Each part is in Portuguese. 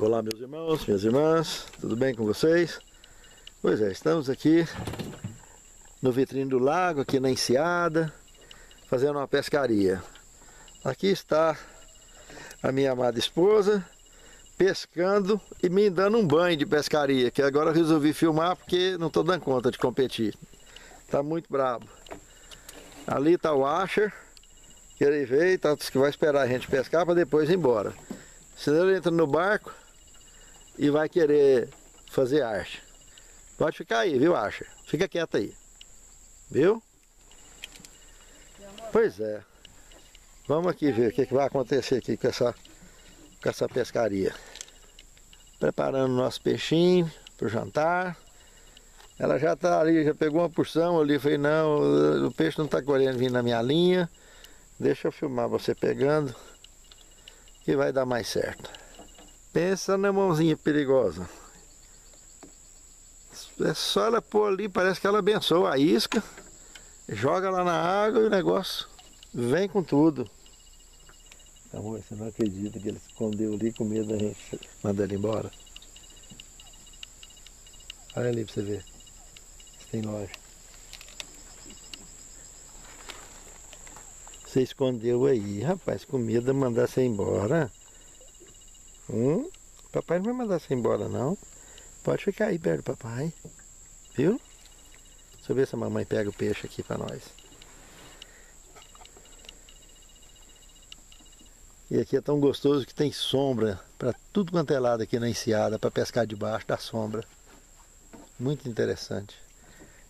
Olá, meus irmãos, minhas irmãs, tudo bem com vocês? Pois é, estamos aqui no Vitrine do Lago, aqui na Enseada, fazendo uma pescaria. Aqui está a minha amada esposa pescando e me dando um banho de pescaria, que agora eu resolvi filmar porque não estou dando conta de competir. Tá muito brabo. Ali está o Asher, que ele veio, tá, que vai esperar a gente pescar para depois ir embora. Senão ele entra no barco e vai querer fazer arte. Pode ficar aí, viu, Asher? Fica quieto aí. Viu? Pois é. Vamos aqui ver o que vai acontecer aqui com essa pescaria. Preparando nosso peixinho para o jantar. Ela já está ali, já pegou uma porção ali. Falei, não, o peixe não está querendo vir na minha linha. Deixa eu filmar você pegando, que vai dar mais certo. Pensa na mãozinha perigosa. É só ela pôr ali, parece que ela abençoa a isca, joga lá na água e o negócio vem com tudo. Amor, você não acredita que ele escondeu ali com medo da gente mandar ele embora? Olha ali pra você ver se tem loja. Você escondeu aí, rapaz, com medo de mandar você embora. Papai não vai mandar você embora não. Pode ficar aí perto do papai. Viu? Deixa eu ver se a mamãe pega o peixe aqui pra nós. E aqui é tão gostoso que tem sombra para tudo quanto é lado aqui na Enseada, para pescar debaixo da sombra. Muito interessante.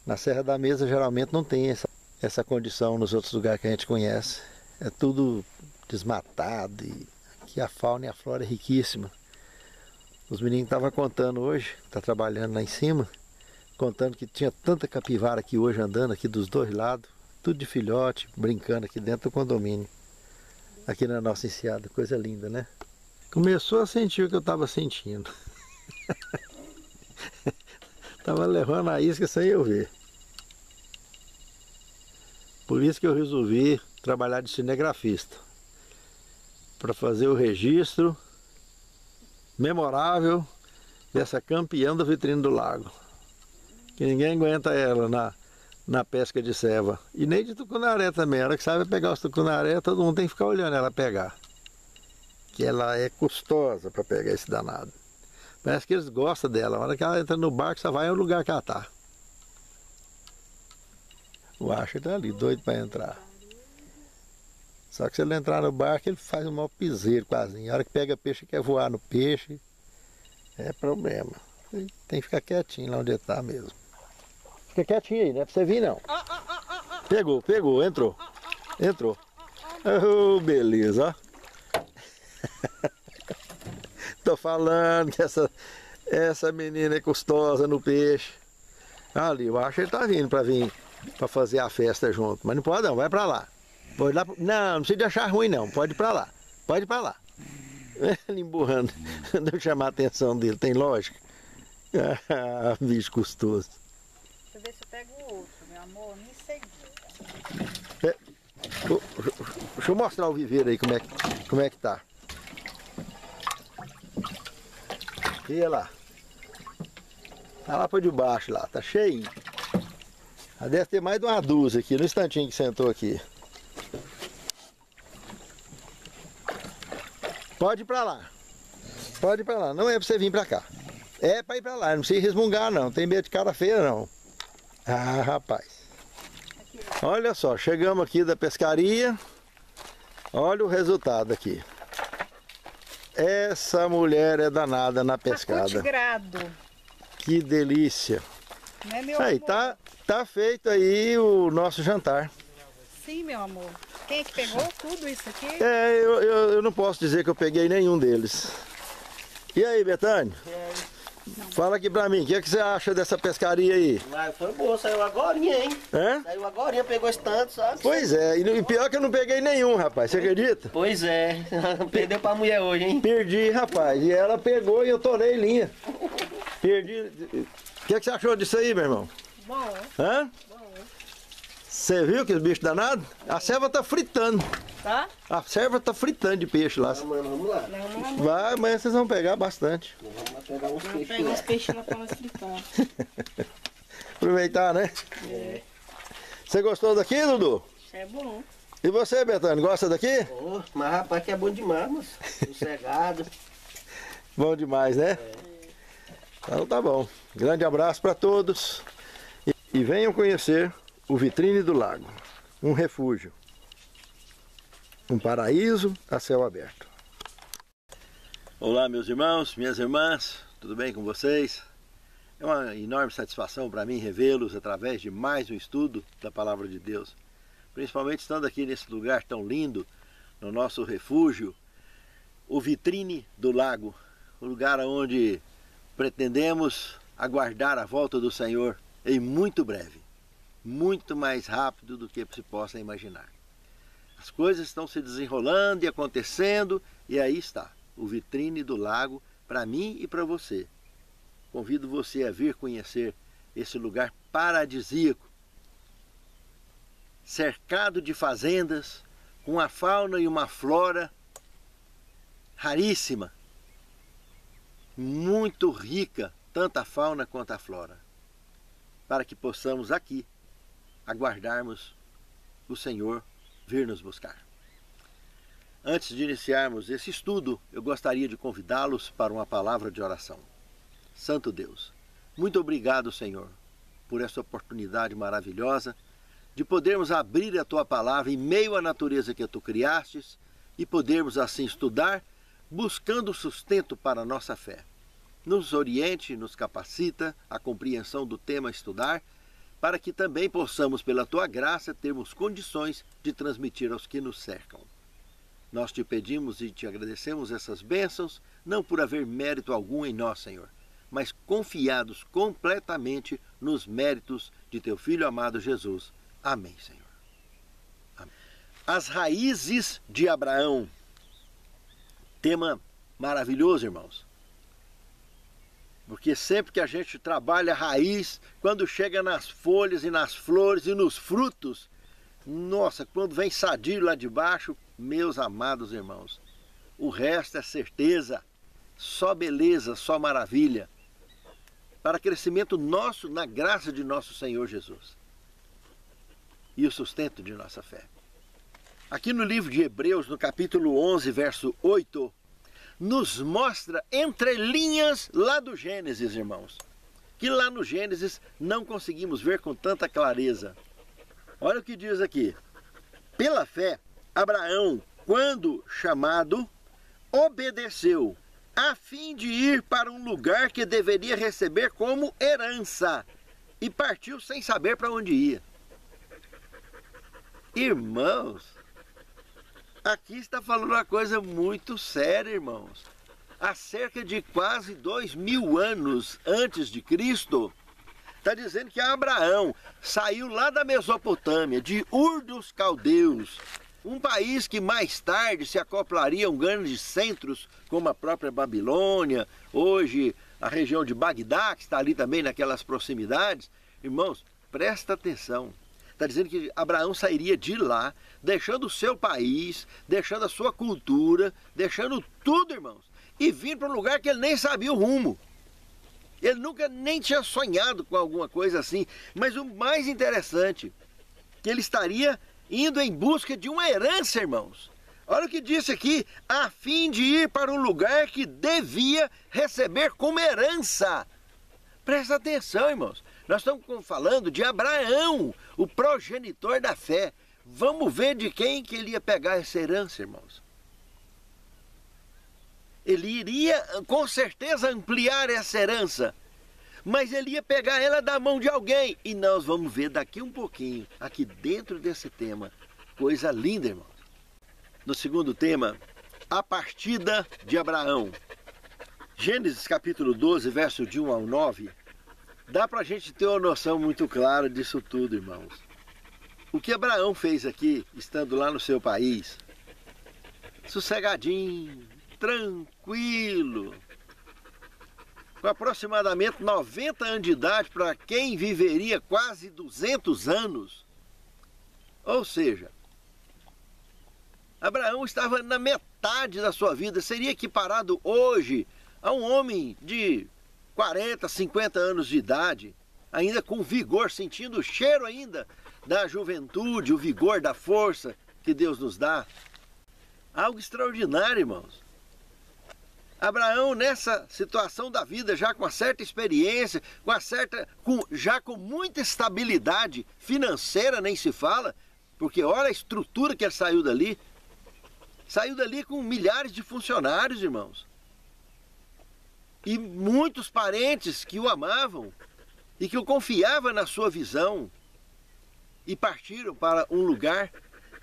Na Serra da Mesa geralmente não tem essa condição nos outros lugares que a gente conhece. É tudo desmatado e aqui a fauna e a flora é riquíssima. Os meninos estavam contando hoje, está trabalhando lá em cima, contando que tinha tanta capivara aqui hoje andando aqui dos dois lados, tudo de filhote, brincando aqui dentro do condomínio. Aqui na nossa Enseada, coisa linda, né? Começou a sentir o que eu estava sentindo. Estava levando a isca sem eu ver. Por isso que eu resolvi trabalhar de cinegrafista, para fazer o registro memorável dessa campeã da Vitrine do Lago, que ninguém aguenta ela na pesca de ceva, e nem de tucunaré também. A hora que sabe pegar os tucunaré, todo mundo tem que ficar olhando ela pegar, que ela é custosa para pegar esse danado. Parece que eles gostam dela. A hora que ela entra no barco, só vai ao lugar que ela está. O Asher está ali, doido para entrar. Só que se ele entrar no barco, ele faz um mau piseiro quase. A hora que pega peixe, quer voar no peixe, é problema. Tem que ficar quietinho lá onde ele está mesmo. Fica quietinho aí, não é pra você vir não. Pegou, entrou. Oh, beleza, ó. Tô falando que essa menina é custosa no peixe. Ali, eu acho que ele tá vindo pra fazer a festa junto. Mas não pode não, vai pra lá. Pode lá, não precisa de achar ruim não, pode ir pra lá. Pode ir pra lá. Ele emburrando, não chamar a atenção dele, tem lógica? Ah, bicho custoso. Deixa eu ver se eu pego o outro, meu amor, me seguir. Deixa eu mostrar o viveiro aí, como é que tá. E lá. Tá lá por debaixo lá, tá cheio. Já deve ter mais de uma dúzia aqui, no instantinho que sentou aqui. Pode ir pra lá. Pode ir pra lá. Não é pra você vir pra cá. É pra ir pra lá. Não precisa resmungar não. Tem medo de cara feia não. Ah, rapaz. Olha só. Chegamos aqui da pescaria. Olha o resultado aqui. Essa mulher é danada na pescada. Que delícia. Não é, meu aí, amor? Tá feito aí o nosso jantar. Sim, meu amor. Quem é que pegou tudo isso aqui? Eu não posso dizer que eu peguei nenhum deles. E aí, Betânia? Fala aqui pra mim, o que você acha dessa pescaria aí? Foi boa, saiu agorinha, hein? É? Saiu agorinha, pegou esse tanto, sabe? Pois é, e pior que eu não peguei nenhum, rapaz, você acredita? Pois é, perdeu pra mulher hoje, hein? Perdi, rapaz, e ela pegou e eu torei linha. Perdi. O que você achou disso aí, meu irmão? Bom. Hã? Bom. Você viu que os bichos danados? A ceva tá fritando. Tá? A serva tá fritando de peixe lá. Ah, mano, vamos lá. Vai, amanhã vocês vão pegar bastante. Vamos lá pegar uns Vamos peixes pegar lá. uns peixes lá pra nós fritar. Aproveitar, né? É. Você gostou daqui, Dudu? Isso é bom. E você, Betânia, gosta daqui? Oh, mas rapaz que é bom demais, moço. Sossegado. Bom demais, né? Então tá bom. Grande abraço para todos. E venham conhecer o Vitrine do Lago. Um refúgio. Um paraíso a céu aberto. Olá, meus irmãos, minhas irmãs. Tudo bem com vocês? É uma enorme satisfação para mim revê-los através de mais um estudo da Palavra de Deus. Principalmente estando aqui nesse lugar tão lindo, no nosso refúgio, o Vitrine do Lago. O lugar onde pretendemos aguardar a volta do Senhor em muito breve. Muito mais rápido do que se possa imaginar. As coisas estão se desenrolando e acontecendo, e aí está, o Vitrine do Lago para mim e para você. Convido você a vir conhecer esse lugar paradisíaco, cercado de fazendas, com uma fauna e uma flora raríssima, muito rica, tanto a fauna quanto a flora, para que possamos aqui aguardarmos o Senhor vir nos buscar. Antes de iniciarmos esse estudo, eu gostaria de convidá-los para uma palavra de oração. Santo Deus, muito obrigado, Senhor, por essa oportunidade maravilhosa de podermos abrir a Tua palavra em meio à natureza que Tu criastes e podermos assim estudar, buscando sustento para a nossa fé. Nos oriente, nos capacita a compreensão do tema a estudar, para que também possamos, pela Tua graça, termos condições de transmitir aos que nos cercam. Nós te pedimos e te agradecemos essas bênçãos, não por haver mérito algum em nós, Senhor, mas confiados completamente nos méritos de Teu Filho amado Jesus. Amém, Senhor. Amém. As raízes de Abraão. Tema maravilhoso, irmãos. Porque sempre que a gente trabalha a raiz, quando chega nas folhas e nas flores e nos frutos, nossa, quando vem sadio lá de baixo, meus amados irmãos, o resto é certeza, só beleza, só maravilha, para crescimento nosso na graça de nosso Senhor Jesus e o sustento de nossa fé. Aqui no livro de Hebreus, no capítulo 11, verso 8, nos mostra entre linhas lá do Gênesis, irmãos, que lá no Gênesis não conseguimos ver com tanta clareza. Olha o que diz aqui. Pela fé, Abraão, quando chamado, obedeceu, a fim de ir para um lugar que deveria receber como herança, e partiu sem saber para onde ia. Irmãos, aqui está falando uma coisa muito séria, irmãos. Há cerca de quase 2000 anos antes de Cristo, está dizendo que Abraão saiu lá da Mesopotâmia, de Ur dos Caldeus, um país que mais tarde se acoplaria a grandes centros, como a própria Babilônia, hoje a região de Bagdá, que está ali também naquelas proximidades. Irmãos, presta atenção. Está dizendo que Abraão sairia de lá, deixando o seu país, deixando a sua cultura, deixando tudo, irmãos, e vindo para um lugar que ele nem sabia o rumo. Ele nunca nem tinha sonhado com alguma coisa assim. Mas o mais interessante, que ele estaria indo em busca de uma herança, irmãos. Olha o que disse aqui, a fim de ir para um lugar que devia receber como herança. Presta atenção, irmãos. Nós estamos falando de Abraão, o progenitor da fé. Vamos ver de quem que ele ia pegar essa herança, irmãos. Ele iria, com certeza, ampliar essa herança. Mas ele ia pegar ela da mão de alguém. E nós vamos ver daqui um pouquinho, aqui dentro desse tema. Coisa linda, irmãos. No segundo tema, a partida de Abraão. Gênesis capítulo 12, verso de 1 ao 9. Dá para a gente ter uma noção muito clara disso tudo, irmãos. O que Abraão fez aqui, estando lá no seu país, sossegadinho, tranquilo, com aproximadamente 90 anos de idade, para quem viveria quase 200 anos. Ou seja, Abraão estava na metade da sua vida, seria equiparado hoje a um homem de 40, 50 anos de idade, ainda com vigor, sentindo o cheiro ainda da juventude, o vigor da força que Deus nos dá. Algo extraordinário, irmãos. Abraão, nessa situação da vida, já com uma certa experiência, já com muita estabilidade financeira, nem se fala, porque olha a estrutura que ele saiu dali. Saiu dali com milhares de funcionários, irmãos. E muitos parentes que o amavam e que o confiavam na sua visão. E partiram para um lugar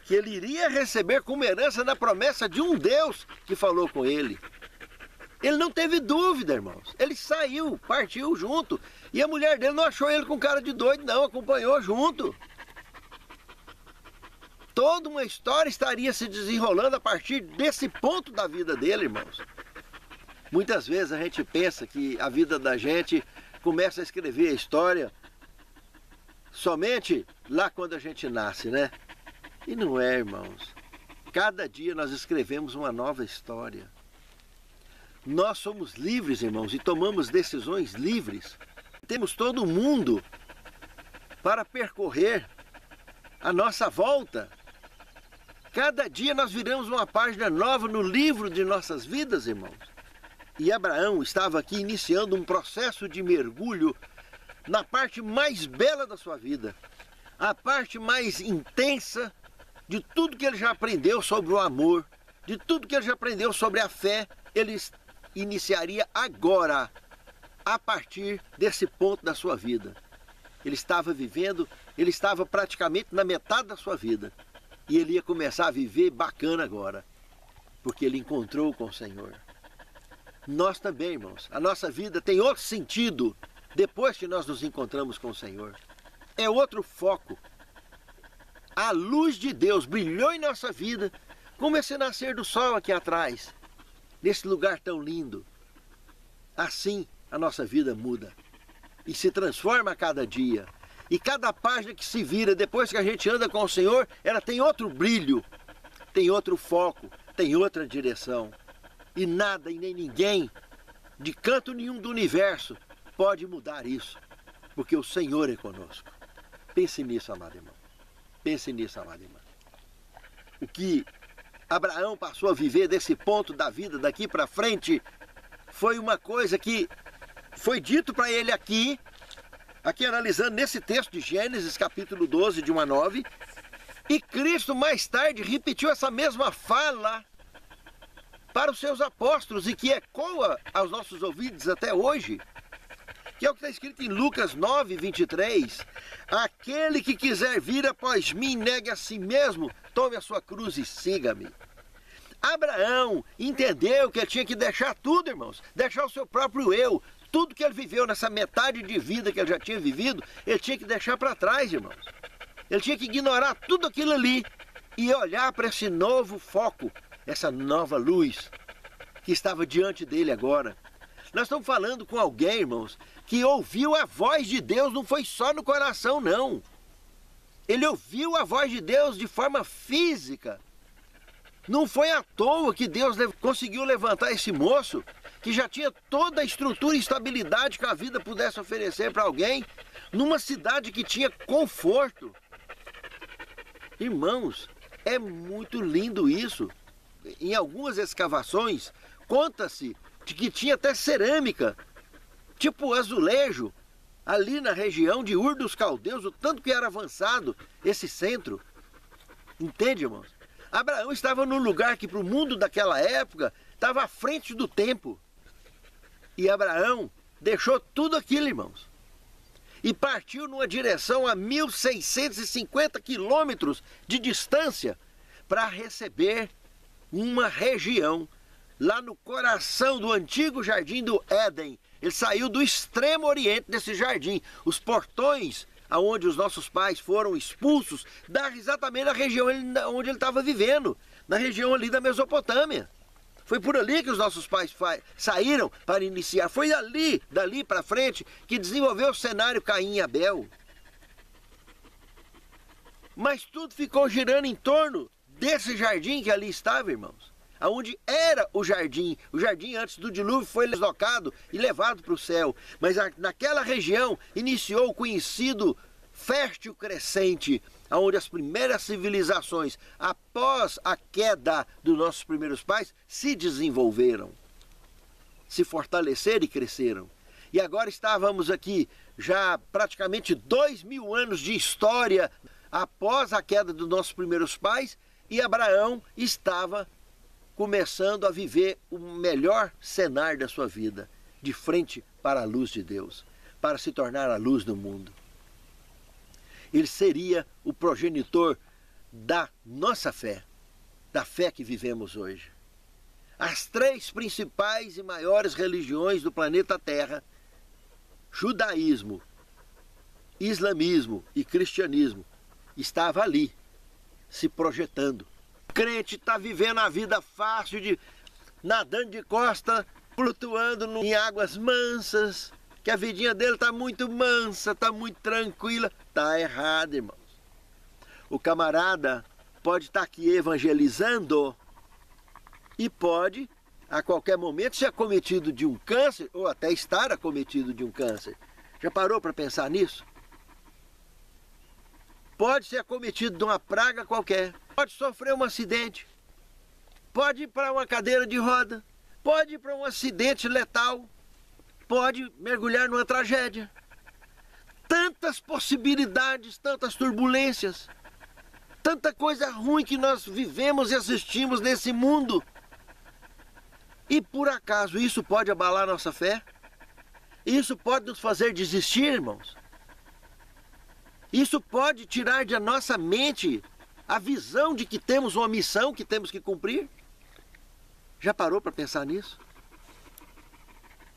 que ele iria receber como herança na promessa de um Deus que falou com ele. Ele não teve dúvida, irmãos. Ele saiu, partiu junto. E a mulher dele não achou ele com cara de doido, não. Acompanhou junto. Toda uma história estaria se desenrolando a partir desse ponto da vida dele, irmãos. Muitas vezes a gente pensa que a vida da gente começa a escrever a história somente lá quando a gente nasce, né? E não é, irmãos. Cada dia nós escrevemos uma nova história. Nós somos livres, irmãos, e tomamos decisões livres. Temos todo o mundo para percorrer a nossa volta. Cada dia nós viramos uma página nova no livro de nossas vidas, irmãos. E Abraão estava aqui iniciando um processo de mergulho na parte mais bela da sua vida. A parte mais intensa de tudo que ele já aprendeu sobre o amor, de tudo que ele já aprendeu sobre a fé, ele iniciaria agora, a partir desse ponto da sua vida. Ele estava vivendo, ele estava praticamente na metade da sua vida. E ele ia começar a viver bacana agora, porque ele encontrou com o Senhor. Nós também, irmãos, a nossa vida tem outro sentido depois que nós nos encontramos com o Senhor. É outro foco. A luz de Deus brilhou em nossa vida, como esse nascer do sol aqui atrás, nesse lugar tão lindo. Assim a nossa vida muda e se transforma a cada dia. E cada página que se vira depois que a gente anda com o Senhor, ela tem outro brilho, tem outro foco, tem outra direção. E nada e nem ninguém, de canto nenhum do universo, pode mudar isso, porque o Senhor é conosco. Pense nisso, amado irmão. Pense nisso, amado irmão. O que Abraão passou a viver desse ponto da vida daqui para frente foi uma coisa que foi dito para ele aqui analisando nesse texto de Gênesis capítulo 12, de 1 a 9, e Cristo mais tarde repetiu essa mesma fala para os seus apóstolos e que ecoa aos nossos ouvidos até hoje, que é o que está escrito em Lucas 9, 23, aquele que quiser vir após mim, negue a si mesmo, tome a sua cruz e siga-me. Abraão entendeu que ele tinha que deixar tudo, irmãos, deixar o seu próprio eu. Tudo que ele viveu nessa metade de vida que ele já tinha vivido, ele tinha que deixar para trás, irmãos. Ele tinha que ignorar tudo aquilo ali e olhar para esse novo foco, essa nova luz que estava diante dele agora. Nós estamos falando com alguém, irmãos, que ouviu a voz de Deus, não foi só no coração, não. Ele ouviu a voz de Deus de forma física. Não foi à toa que Deus conseguiu levantar esse moço, que já tinha toda a estrutura e estabilidade que a vida pudesse oferecer para alguém, numa cidade que tinha conforto. Irmãos, é muito lindo isso. Em algumas escavações, conta-se de que tinha até cerâmica, tipo azulejo, ali na região de Ur dos Caldeus, o tanto que era avançado esse centro. Entende, irmãos? Abraão estava num lugar que para o mundo daquela época estava à frente do tempo. E Abraão deixou tudo aquilo, irmãos, e partiu numa direção a 1.650 quilômetros de distância para receber uma região lá no coração do antigo jardim do Éden. Ele saiu do extremo oriente desse jardim. Os portões aonde os nossos pais foram expulsos, dá exatamente na região onde ele estava vivendo, na região ali da Mesopotâmia. Foi por ali que os nossos pais saíram para iniciar. Foi dali para frente, que desenvolveu o cenário Caim e Abel. Mas tudo ficou girando em torno desse jardim que ali estava, irmãos, aonde era o jardim antes do dilúvio foi deslocado e levado para o céu, mas naquela região iniciou o conhecido fértil crescente, onde as primeiras civilizações, após a queda dos nossos primeiros pais, se desenvolveram, se fortaleceram e cresceram. E agora estávamos aqui, já praticamente 2000 anos de história após a queda dos nossos primeiros pais, e Abraão estava começando a viver o melhor cenário da sua vida, de frente para a luz de Deus, para se tornar a luz do mundo. Ele seria o progenitor da nossa fé, da fé que vivemos hoje. As 3 principais e maiores religiões do planeta Terra, judaísmo, islamismo e cristianismo, estava ali, se projetando. O crente está vivendo a vida fácil, nadando de costa, flutuando em águas mansas, que a vidinha dele está muito mansa, está muito tranquila. Está errado, irmãos. O camarada pode estar aqui evangelizando e pode, a qualquer momento, ser acometido de um câncer ou até estar acometido de um câncer. Já parou para pensar nisso? Pode ser acometido de uma praga qualquer, pode sofrer um acidente, pode ir para uma cadeira de roda, pode ir para um acidente letal, pode mergulhar numa tragédia. Tantas possibilidades, tantas turbulências, tanta coisa ruim que nós vivemos e assistimos nesse mundo. E por acaso isso pode abalar nossa fé? Isso pode nos fazer desistir, irmãos? Isso pode tirar de nossa mente a visão de que temos uma missão que temos que cumprir? Já parou para pensar nisso?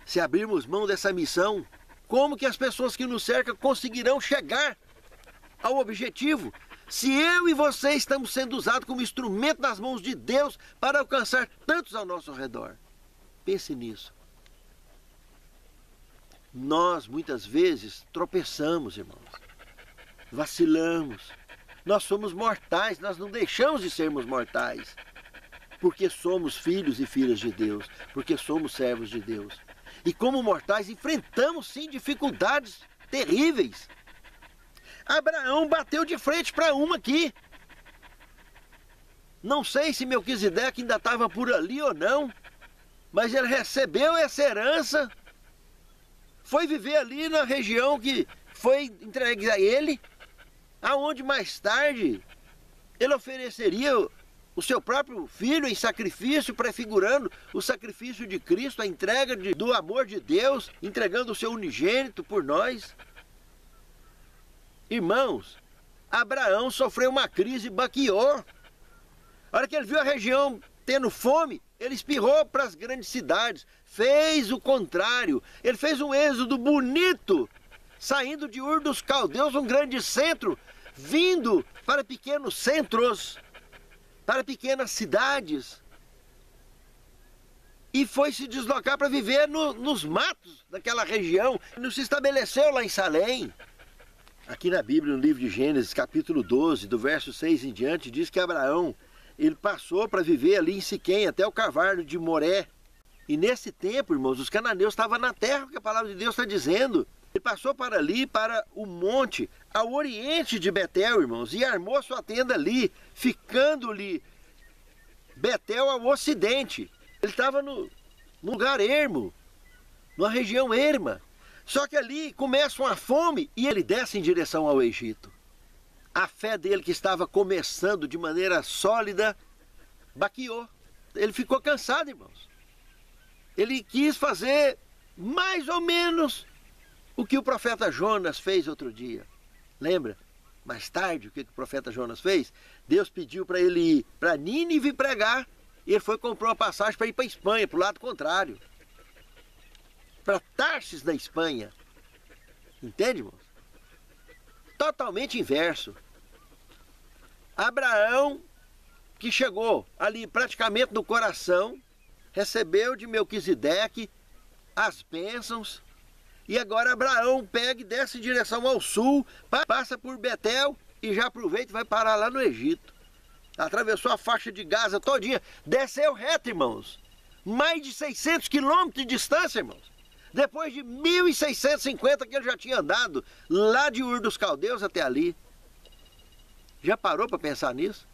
Se abrirmos mão dessa missão, como que as pessoas que nos cercam conseguirão chegar ao objetivo? Se eu e você estamos sendo usados como instrumento nas mãos de Deus para alcançar tantos ao nosso redor. Pense nisso. Nós, muitas vezes, tropeçamos, irmãos. Vacilamos. Nós somos mortais, nós não deixamos de sermos mortais. Porque somos filhos e filhas de Deus, porque somos servos de Deus. E como mortais enfrentamos sim dificuldades terríveis. Abraão bateu de frente para uma aqui. Não sei se Melquisedeque ainda estava por ali ou não, mas ele recebeu essa herança, foi viver ali na região que foi entregue a ele, aonde mais tarde ele ofereceria o seu próprio filho em sacrifício, prefigurando o sacrifício de Cristo, a entrega do amor de Deus, entregando o seu unigênito por nós. Irmãos, Abraão sofreu uma crise e baqueou. A hora que ele viu a região tendo fome, ele espirrou para as grandes cidades, fez o contrário. Ele fez um êxodo bonito, saindo de Ur dos Caldeus, um grande centro, vindo para pequenos centros, para pequenas cidades, e foi se deslocar para viver nos matos daquela região. Não se estabeleceu lá em Salém. Aqui na Bíblia, no livro de Gênesis, capítulo 12, do verso 6 em diante, diz que Abraão, ele passou para viver ali em Siquém, até o Carvalho de Moré. E nesse tempo, irmãos, os cananeus estavam na terra, que a palavra de Deus está dizendo. Ele passou para ali, para o monte, ao oriente de Betel, irmãos, e armou sua tenda ali, ficando-lhe Betel ao ocidente. Ele estava no lugar ermo, numa região erma. Só que ali começa uma fome e ele desce em direção ao Egito. A fé dele, que estava começando de maneira sólida, baqueou. Ele ficou cansado, irmãos. Ele quis fazer mais ou menos o que o profeta Jonas fez outro dia. Lembra? Mais tarde, o que o profeta Jonas fez? Deus pediu para ele ir para Nínive pregar, e ele foi comprar uma passagem para ir para a Espanha, para o lado contrário. Para Tarsis, na Espanha. Entende, irmãos? Totalmente inverso. Abraão, que chegou ali praticamente no coração, recebeu de Melquisedeque as bênçãos, e agora Abraão pega e desce em direção ao sul, passa por Betel e já aproveita e vai parar lá no Egito. atravessou a faixa de Gaza todinha, desceu reto, irmãos. Mais de 600 quilômetros de distância, irmãos. Depois de 1.650 que ele já tinha andado, lá de Ur dos Caldeus até ali. Já parou para pensar nisso?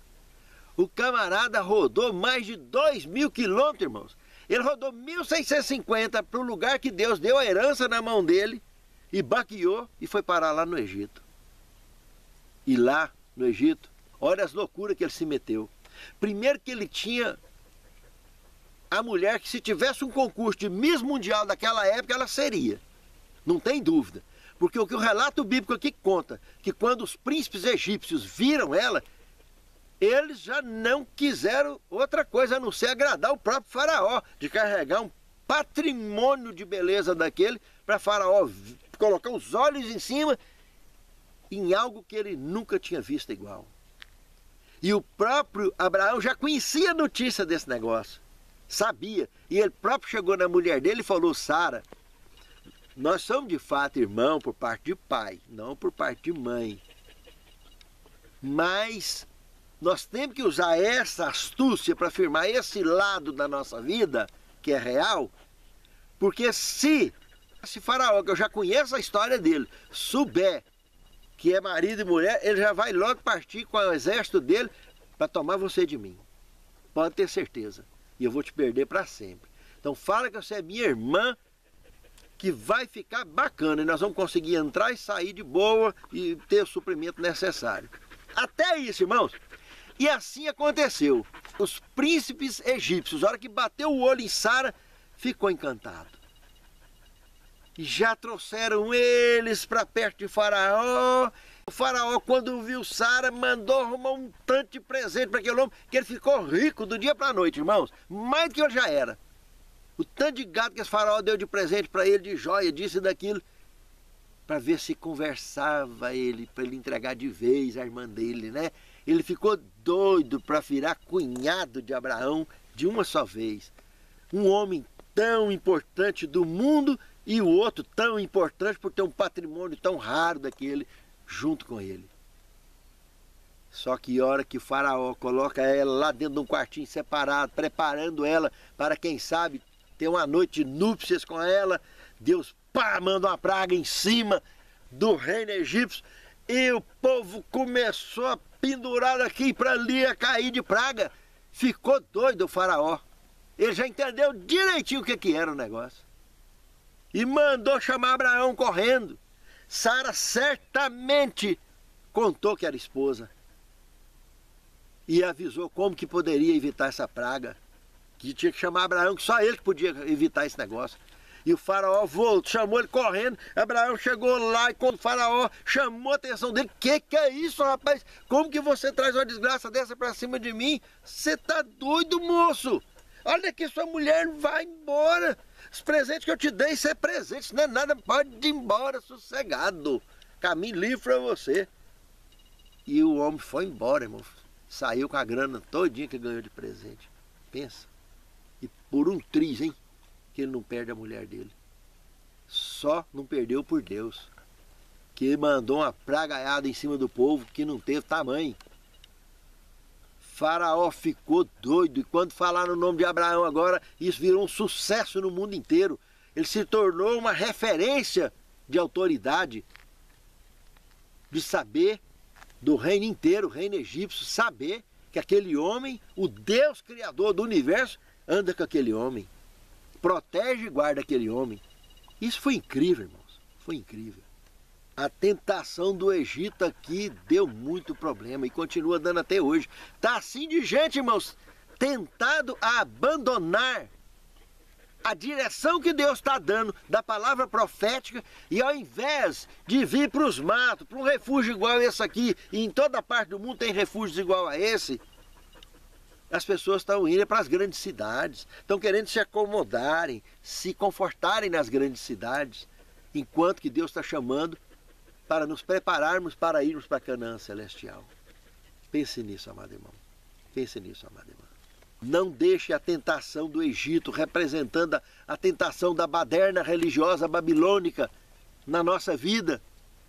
O camarada rodou mais de 2.000 quilômetros, irmãos. Ele rodou 1.650 para o lugar que Deus deu a herança na mão dele e baqueou e foi parar lá no Egito. E lá no Egito, olha as loucuras que ele se meteu. Primeiro que ele tinha a mulher que, se tivesse um concurso de Miss Mundial daquela época, ela seria. Não tem dúvida. Porque o que o relato bíblico aqui conta, que quando os príncipes egípcios viram ela, eles já não quiseram outra coisa a não ser agradar o próprio faraó, de carregar um patrimônio de beleza daquele para faraó colocar os olhos em cima em algo que ele nunca tinha visto igual. E o próprio Abraão já conhecia a notícia desse negócio, sabia, e ele próprio chegou na mulher dele e falou: Sara, nós somos de fato irmão por parte de pai, não por parte de mãe, mas nós temos que usar essa astúcia para afirmar esse lado da nossa vida, que é real, porque se esse faraó, que eu já conheço a história dele, souber que é marido e mulher, ele já vai logo partir com o exército dele para tomar você de mim. Pode ter certeza. E eu vou te perder para sempre. Então fala que você é minha irmã, que vai ficar bacana. E nós vamos conseguir entrar e sair de boa e ter o suprimento necessário. Até isso, irmãos. E assim aconteceu. Os príncipes egípcios, a hora que bateu o olho em Sara, ficou encantado. E já trouxeram eles para perto de Faraó. O Faraó, quando viu Sara, mandou arrumar um tanto de presente para aquele homem, que ele ficou rico do dia para a noite, irmãos. Mais do que ele já era. O tanto de gado que esse Faraó deu de presente para ele, de joia, disso e daquilo, para ver se conversava ele, para ele entregar de vez a irmã dele, né? Ele ficou doido para virar cunhado de Abraão de uma só vez. Um homem tão importante do mundo e o outro tão importante por ter um patrimônio tão raro daquele junto com ele. Só que a hora que o Faraó coloca ela lá dentro de um quartinho separado, preparando ela para, quem sabe, ter uma noite de núpcias com ela, Deus, pá, manda uma praga em cima do reino egípcio e o povo começou a pendurar aqui para ali, a cair de praga. Ficou doido o Faraó. Ele já entendeu direitinho o que era o negócio. E mandou chamar Abraão correndo. Sara certamente contou que era esposa. E avisou como que poderia evitar essa praga. Que tinha que chamar Abraão, que só ele que podia evitar esse negócio. E o Faraó voltou, chamou ele correndo. Abraão chegou lá e quando o Faraó chamou a atenção dele: que é isso, rapaz? Como que você traz uma desgraça dessa para cima de mim? Você tá doido, moço? Olha que sua mulher vai embora. Os presentes que eu te dei, isso é presente, isso não é nada, pode ir embora sossegado. Caminho livre para você. E o homem foi embora, irmão. Saiu com a grana todinha que ganhou de presente. Pensa. E por um triz, hein? Que ele não perde a mulher dele. Só não perdeu por Deus. Que ele mandou uma pragaiada em cima do povo que não teve tamanho. Faraó ficou doido, e quando falaram o nome de Abraão agora, isso virou um sucesso no mundo inteiro. Ele se tornou uma referência de autoridade, de saber do reino inteiro, o reino egípcio, saber que aquele homem, o Deus criador do universo, anda com aquele homem, protege e guarda aquele homem. Isso foi incrível, irmãos, foi incrível. A tentação do Egito aqui deu muito problema e continua dando até hoje. Está assim de gente, irmãos, tentado a abandonar a direção que Deus está dando da palavra profética, e ao invés de vir para os matos, para um refúgio igual a esse aqui, e em toda parte do mundo tem refúgios igual a esse, as pessoas estão indo para as grandes cidades, estão querendo se acomodarem, se confortarem nas grandes cidades, enquanto que Deus está chamando para nos prepararmos para irmos para Canaã celestial. Pense nisso, amado irmão. Pense nisso, amado irmão. Não deixe a tentação do Egito, representando a tentação da baderna religiosa babilônica na nossa vida,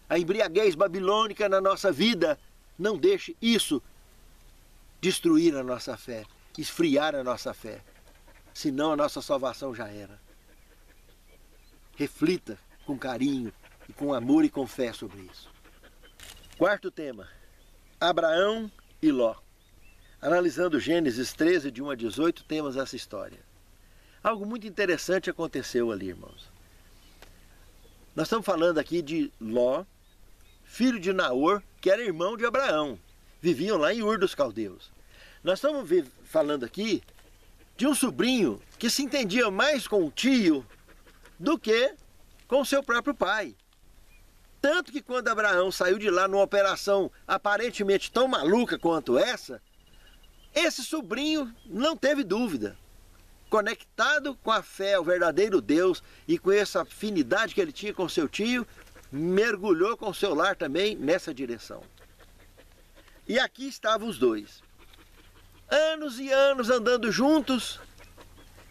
a embriaguez babilônica na nossa vida. Não deixe isso destruir a nossa fé, esfriar a nossa fé. Senão a nossa salvação já era. Reflita com carinho e com amor e com fé sobre isso. Quarto tema, Abraão e Ló. Analisando Gênesis 13, de 1 a 18, temos essa história. Algo muito interessante aconteceu ali, irmãos. Nós estamos falando aqui de Ló, filho de Naor, que era irmão de Abraão. Viviam lá em Ur dos Caldeus. Nós estamos falando aqui de um sobrinho que se entendia mais com o tio do que com o seu próprio pai. Tanto que quando Abraão saiu de lá numa operação aparentemente tão maluca quanto essa, esse sobrinho não teve dúvida. Conectado com a fé ao verdadeiro Deus e com essa afinidade que ele tinha com seu tio, mergulhou com seu lar também nessa direção. E aqui estavam os dois. Anos e anos andando juntos.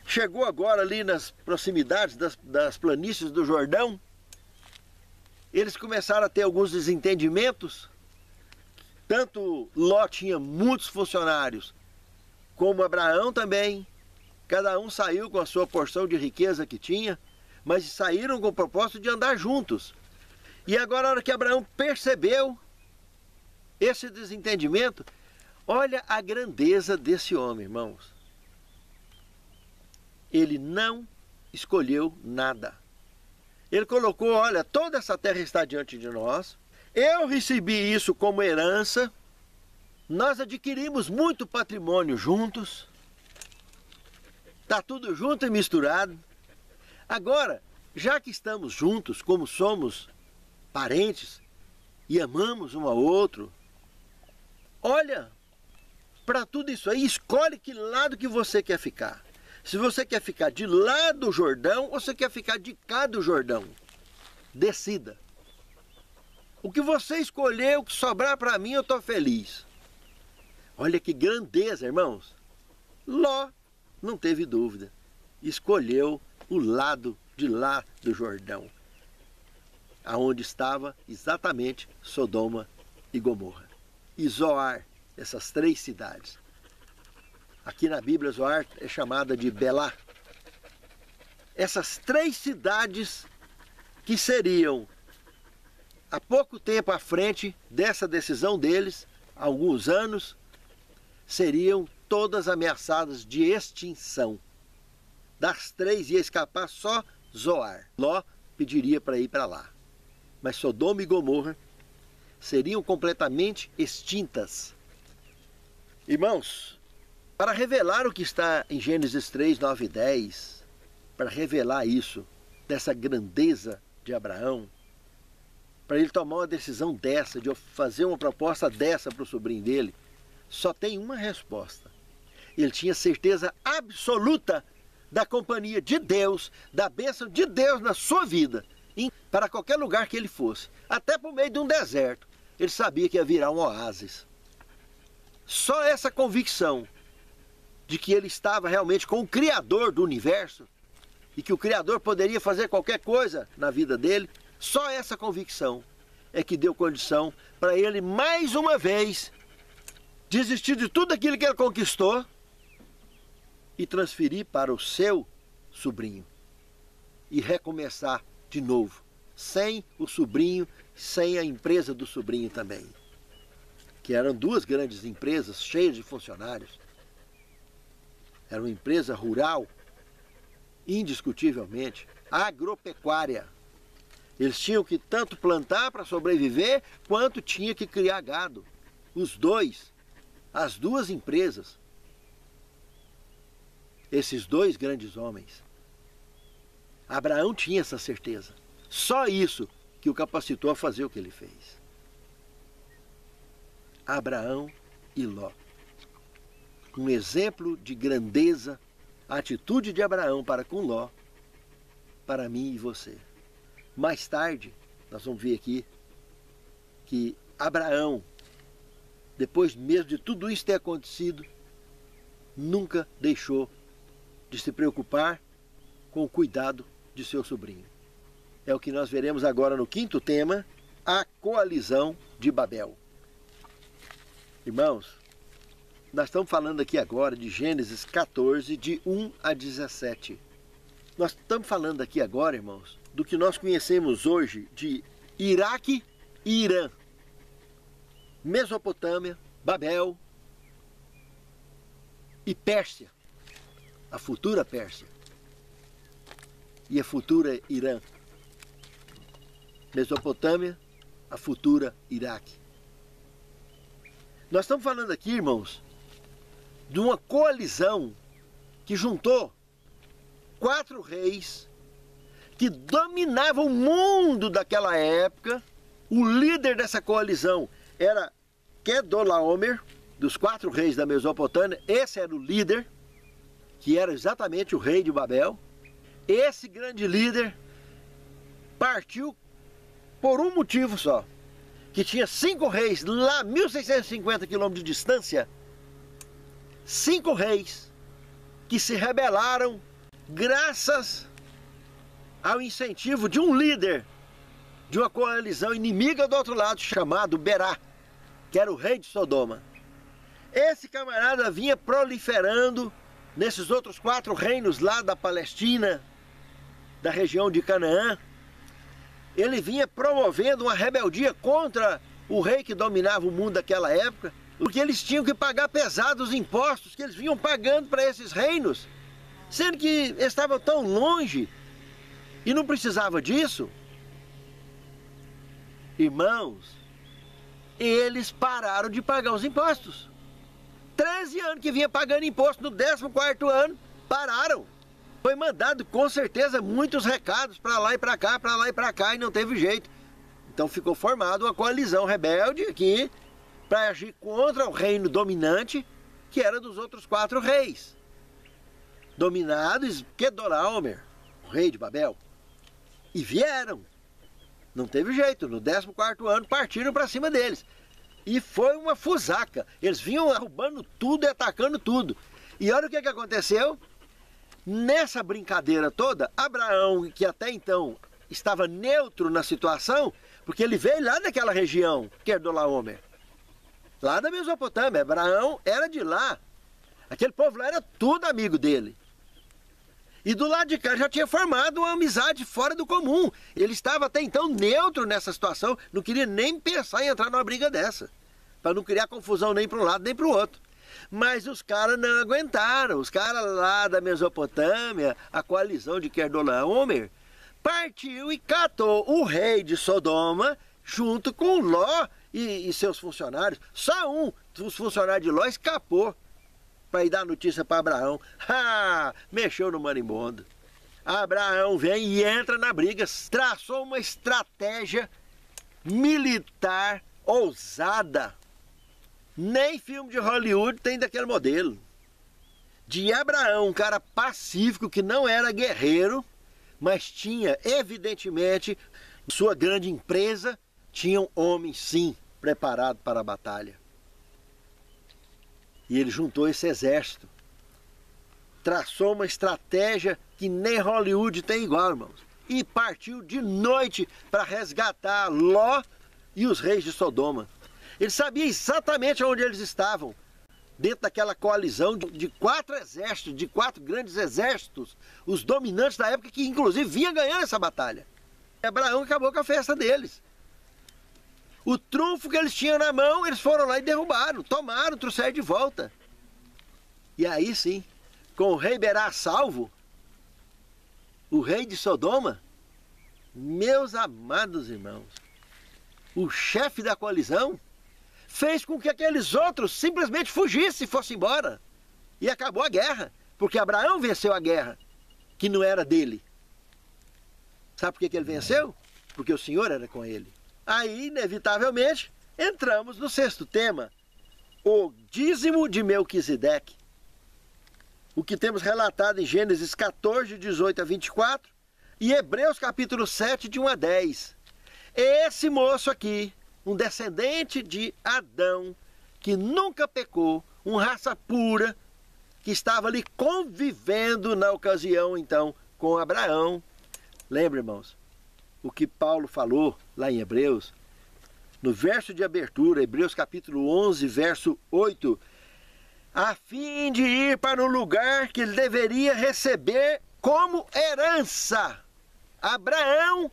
Chegou agora ali nas proximidades das planícies do Jordão. Eles começaram a ter alguns desentendimentos. Tanto Ló tinha muitos funcionários, como Abraão também. Cada um saiu com a sua porção de riqueza que tinha, mas saíram com o propósito de andar juntos. E agora, a hora que Abraão percebeu esse desentendimento, olha a grandeza desse homem, irmãos. Ele não escolheu nada. Ele colocou, olha, toda essa terra está diante de nós. Eu recebi isso como herança. Nós adquirimos muito patrimônio juntos. Está tudo junto e misturado. Agora, já que estamos juntos, como somos parentes e amamos um ao outro, olha para tudo isso aí, escolhe que lado que você quer ficar. Se você quer ficar de lá do Jordão ou você quer ficar de cá do Jordão, decida. O que você escolher, o que sobrar para mim, eu estou feliz. Olha que grandeza, irmãos. Ló não teve dúvida. Escolheu o lado de lá do Jordão, aonde estava exatamente Sodoma e Gomorra. E Zoar, essas três cidades. Aqui na Bíblia, Zoar é chamada de Belá. Essas três cidades que seriam, há pouco tempo à frente dessa decisão deles, há alguns anos, seriam todas ameaçadas de extinção. Das três ia escapar só Zoar. Ló pediria para ir para lá. Mas Sodoma e Gomorra seriam completamente extintas. Irmãos, para revelar o que está em Gênesis 3, 9 e 10, para revelar isso, dessa grandeza de Abraão, para ele tomar uma decisão dessa, de fazer uma proposta dessa para o sobrinho dele, só tem uma resposta. Ele tinha certeza absoluta da companhia de Deus, da bênção de Deus na sua vida, para qualquer lugar que ele fosse, até para o meio de um deserto, ele sabia que ia virar um oásis. Só essa convicção de que ele estava realmente com o Criador do universo e que o Criador poderia fazer qualquer coisa na vida dele, só essa convicção é que deu condição para ele mais uma vez desistir de tudo aquilo que ele conquistou e transferir para o seu sobrinho e recomeçar de novo, sem o sobrinho, sem a empresa do sobrinho também, que eram duas grandes empresas cheias de funcionários. Era uma empresa rural, indiscutivelmente, agropecuária. Eles tinham que tanto plantar para sobreviver, quanto tinha que criar gado. Os dois, as duas empresas. Esses dois grandes homens. Abraão tinha essa certeza. Só isso que o capacitou a fazer o que ele fez. Abraão e Ló. Um exemplo de grandeza, a atitude de Abraão para com Ló, para mim e você. Mais tarde, nós vamos ver aqui que Abraão, depois mesmo de tudo isso ter acontecido, nunca deixou de se preocupar com o cuidado de seu sobrinho. É o que nós veremos agora no quinto tema, a coalizão de Babel. Irmãos, Nós estamos falando aqui agora de Gênesis 14, de 1 a 17. Nós estamos falando aqui agora, irmãos, do que nós conhecemos hoje de Iraque e Irã, Mesopotâmia, Babel e Pérsia, a futura Pérsia e a futura Irã. Mesopotâmia, a futura Iraque. Nós estamos falando aqui, irmãos, de uma coalizão que juntou 4 reis que dominavam o mundo daquela época. O líder dessa coalizão era Quedorlaomer, dos 4 reis da Mesopotâmia. Esse era o líder, que era exatamente o rei de Babel. Esse grande líder partiu por um motivo só, que tinha 5 reis lá, 1.650 quilômetros de distância, 5 reis que se rebelaram graças ao incentivo de um líder de uma coalizão inimiga do outro lado, chamado Berá, que era o rei de Sodoma. Esse camarada vinha proliferando nesses outros 4 reinos lá da Palestina, da região de Canaã. Ele vinha promovendo uma rebeldia contra o rei que dominava o mundo daquela época, porque eles tinham que pagar pesados impostos que eles vinham pagando para esses reinos, sendo que eles estavam tão longe e não precisava disso. Irmãos, eles pararam de pagar os impostos. 13 anos que vinha pagando imposto, no 14º ano, pararam. Foi mandado com certeza muitos recados para lá e para cá, para lá e para cá, e não teve jeito. Então ficou formada uma coalizão rebelde aqui para agir contra o reino dominante, que era dos outros 4 reis. Dominados Quedorlaomer, o rei de Babel. E vieram. Não teve jeito, no 14º ano partiram para cima deles. E foi uma fusaca. Eles vinham roubando tudo e atacando tudo. E olha o que aconteceu. Nessa brincadeira toda, Abraão, que até então estava neutro na situação, porque ele veio lá daquela região, Quedorlaomer, lá da Mesopotâmia. Abraão era de lá. Aquele povo lá era tudo amigo dele. E do lado de cá já tinha formado uma amizade fora do comum. Ele estava até então neutro nessa situação, não queria nem pensar em entrar numa briga dessa, para não criar confusão nem para um lado nem para o outro. Mas os caras não aguentaram. Os caras lá da Mesopotâmia, a coalizão de Quedorlaomer, partiu e catou o rei de Sodoma junto com Ló e seus funcionários. Só um dos funcionários de Ló escapou para ir dar notícia para Abraão. Mexeu no marimbondo. Abraão vem e entra na briga, traçou uma estratégia militar ousada. Nem filme de Hollywood tem daquele modelo. De Abraão, um cara pacífico que não era guerreiro, mas tinha, evidentemente, sua grande empresa, tinha um homem, sim, preparado para a batalha. E ele juntou esse exército. Traçou uma estratégia que nem Hollywood tem igual, irmãos. E partiu de noite para resgatar Ló e os reis de Sodoma. Ele sabia exatamente onde eles estavam, dentro daquela coalizão de 4 exércitos, de 4 grandes exércitos, os dominantes da época, que inclusive vinha ganhando essa batalha. Abraão acabou com a festa deles. O trunfo que eles tinham na mão, eles foram lá e derrubaram, tomaram, trouxeram de volta. E aí sim, com o rei Berá salvo, o rei de Sodoma, meus amados irmãos, o chefe da coalizão, fez com que aqueles outros simplesmente fugissem e fossem embora. E acabou a guerra, porque Abraão venceu a guerra, que não era dele. Sabe por que ele venceu? Porque o Senhor era com ele. Aí, inevitavelmente, entramos no 6º tema, o dízimo de Melquisedeque. O que temos relatado em Gênesis 14, 18 a 24 e Hebreus capítulo 7, de 1 a 10. Esse moço aqui, um descendente de Adão, que nunca pecou, uma raça pura, que estava ali convivendo na ocasião, então, com Abraão. Lembra, irmãos, o que Paulo falou lá em Hebreus? No verso de abertura, Hebreus capítulo 11, verso 8, a fim de ir para o lugar que ele deveria receber como herança. Abraão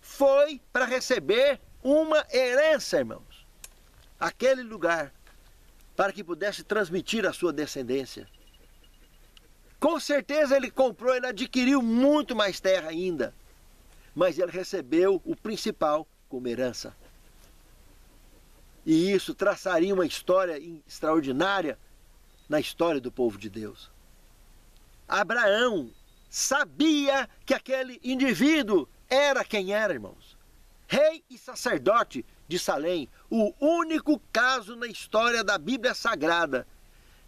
foi para receber uma herança, irmãos. Aquele lugar, para que pudesse transmitir a sua descendência. Com certeza ele comprou, ele adquiriu muito mais terra ainda. Mas ele recebeu o principal como herança. E isso traçaria uma história extraordinária na história do povo de Deus. Abraão sabia que aquele indivíduo era quem era, irmãos. Rei e sacerdote de Salém, o único caso na história da Bíblia Sagrada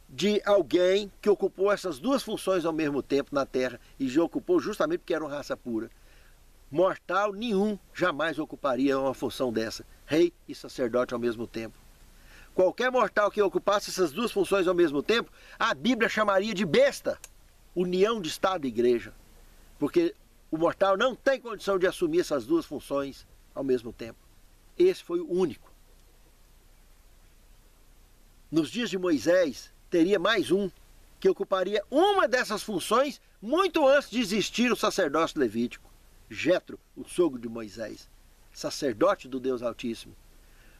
de alguém que ocupou essas duas funções ao mesmo tempo na terra, e já ocupou justamente porque era uma raça pura. Mortal nenhum jamais ocuparia uma função dessa, rei e sacerdote ao mesmo tempo. Qualquer mortal que ocupasse essas duas funções ao mesmo tempo, a Bíblia chamaria de besta, união de Estado e Igreja, porque o mortal não tem condição de assumir essas duas funções ao mesmo tempo. Esse foi o único. Nos dias de Moisés, teria mais um que ocuparia uma dessas funções muito antes de existir o sacerdócio levítico. Jetro, o sogro de Moisés, sacerdote do Deus Altíssimo.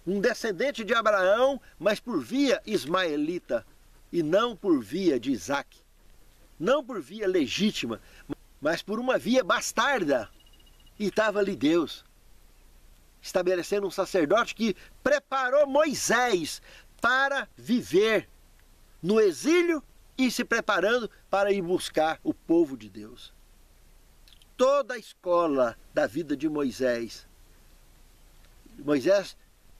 Um descendente de Abraão, mas por via ismaelita e não por via de Isaac. Não por via legítima, mas por uma via bastarda. E estava ali Deus, estabelecendo um sacerdote que preparou Moisés para viver no exílio e se preparando para ir buscar o povo de Deus. Toda a escola da vida de Moisés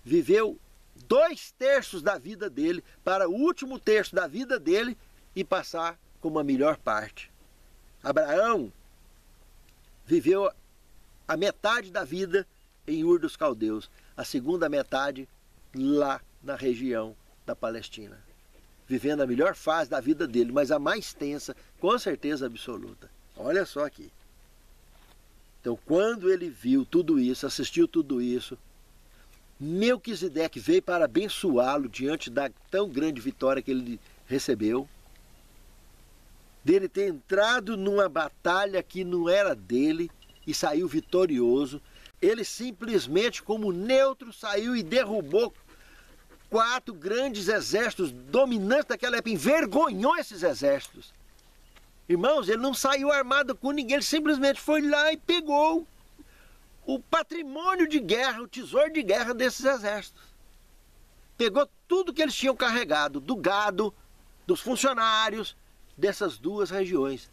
viveu 2/3 da vida dele para o último terço da vida dele e passar como a melhor parte. Abraão viveu a metade da vida em Ur dos Caldeus, a segunda metade lá na região da Palestina, vivendo a melhor fase da vida dele, mas a mais tensa, com certeza absoluta. Olha só aqui. Então, quando ele viu tudo isso, assistiu tudo isso, Melquisedeque veio para abençoá-lo diante da tão grande vitória que ele recebeu, dele ter entrado numa batalha que não era dele e saiu vitorioso. Ele simplesmente, como neutro, saiu e derrubou 4 grandes exércitos dominantes daquela época, envergonhou esses exércitos. Irmãos, ele não saiu armado com ninguém, ele simplesmente foi lá e pegou o patrimônio de guerra, o tesouro de guerra desses exércitos. Pegou tudo que eles tinham carregado, do gado, dos funcionários dessas duas regiões.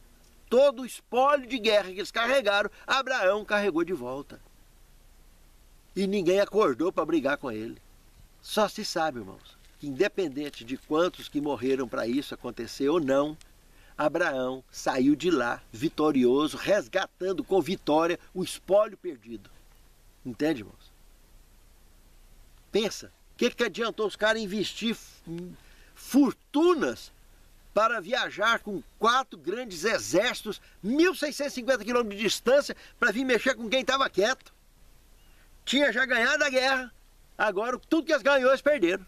Todo o espólio de guerra que eles carregaram, Abraão carregou de volta. E ninguém acordou para brigar com ele. Só se sabe, irmãos, que independente de quantos que morreram para isso acontecer ou não, Abraão saiu de lá vitorioso, resgatando com vitória o espólio perdido. Entende, irmãos? Pensa, o que adiantou os caras investir fortunas para viajar com 4 grandes exércitos, 1.650 quilômetros de distância, para vir mexer com quem estava quieto? Tinha já ganhado a guerra, agora tudo que eles ganhou eles perderam.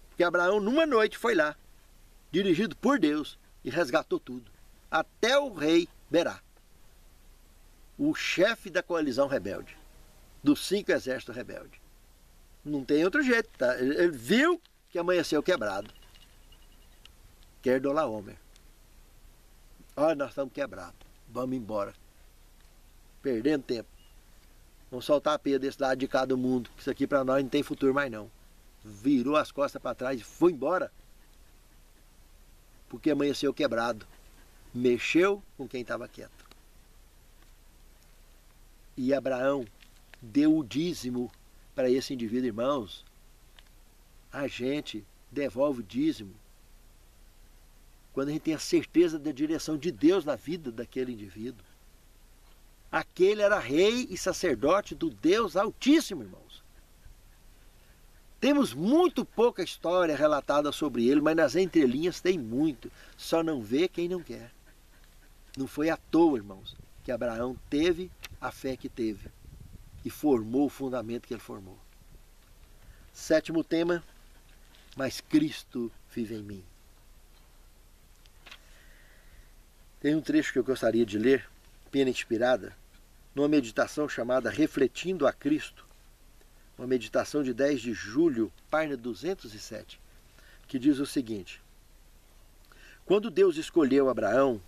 Porque Abraão numa noite foi lá, dirigido por Deus, e resgatou tudo, até o rei Berá, o chefe da coalizão rebelde, dos 5 exércitos rebeldes. Não tem outro jeito, tá? Ele viu que amanheceu quebrado. Querdolaomer. Olha, nós estamos quebrados, vamos embora. Perdendo tempo. Vamos soltar a peia desse lado de cá do mundo, que isso aqui para nós não tem futuro mais não. Virou as costas para trás e foi embora. Porque amanheceu quebrado. Mexeu com quem estava quieto. E Abraão deu o dízimo para esse indivíduo, irmãos. A gente devolve o dízimo quando a gente tem a certeza da direção de Deus na vida daquele indivíduo. Aquele era rei e sacerdote do Deus Altíssimo, irmãos. Temos muito pouca história relatada sobre ele, mas nas entrelinhas tem muito. Só não vê quem não quer. Não foi à toa, irmãos, que Abraão teve a fé que teve e formou o fundamento que ele formou. 7º tema, mas Cristo vive em mim. Tem um trecho que eu gostaria de ler, pena inspirada, numa meditação chamada Refletindo a Cristo, uma meditação de 10 de julho, página 207, que diz o seguinte: quando Deus escolheu Abraão,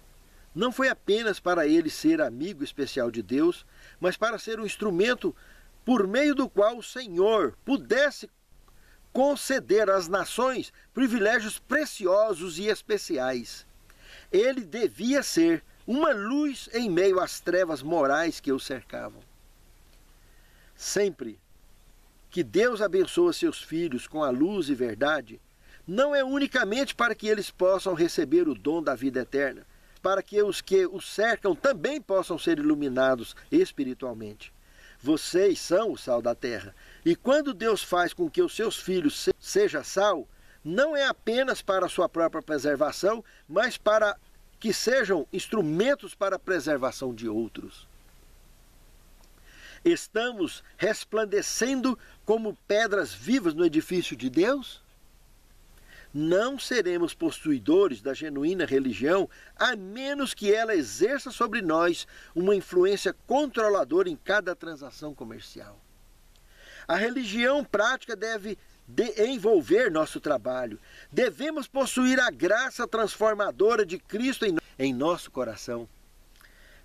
não foi apenas para ele ser amigo especial de Deus, mas para ser um instrumento por meio do qual o Senhor pudesse conceder às nações privilégios preciosos e especiais. Ele devia ser uma luz em meio às trevas morais que o cercavam. Sempre que Deus abençoa seus filhos com a luz e verdade, não é unicamente para que eles possam receber o dom da vida eterna, para que os cercam também possam ser iluminados espiritualmente. Vocês são o sal da terra. E quando Deus faz com que os seus filhos sejam sal, não é apenas para a sua própria preservação, mas para que sejam instrumentos para a preservação de outros. Estamos resplandecendo como pedras vivas no edifício de Deus? Não seremos possuidores da genuína religião a menos que ela exerça sobre nós uma influência controladora em cada transação comercial. A religião prática deve envolver nosso trabalho. Devemos possuir a graça transformadora de Cristo em nosso coração.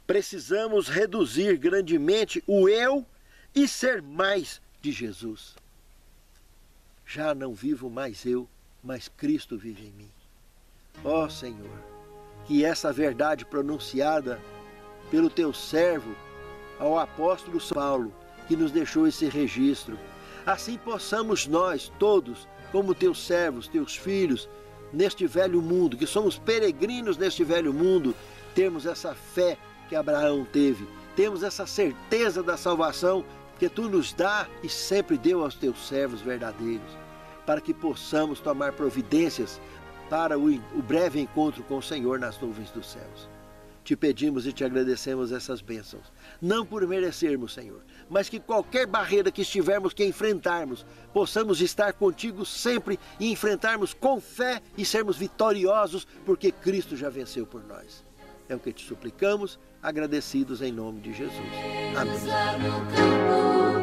Precisamos reduzir grandemente o eu e ser mais de Jesus. Já não vivo mais eu, mas Cristo vive em mim. Ó Senhor, que essa verdade pronunciada pelo teu servo ao apóstolo Paulo, que nos deixou esse registro, assim possamos nós todos, como teus servos, teus filhos, neste velho mundo, que somos peregrinos neste velho mundo, termos essa fé que Abraão teve, temos essa certeza da salvação que tu nos dá e sempre deu aos teus servos verdadeiros, para que possamos tomar providências para o breve encontro com o Senhor nas nuvens dos céus. Te pedimos e te agradecemos essas bênçãos, não por merecermos, Senhor, mas que qualquer barreira que estivermos que enfrentarmos, possamos estar contigo sempre e enfrentarmos com fé e sermos vitoriosos, porque Cristo já venceu por nós. É o que te suplicamos, agradecidos em nome de Jesus. Amém.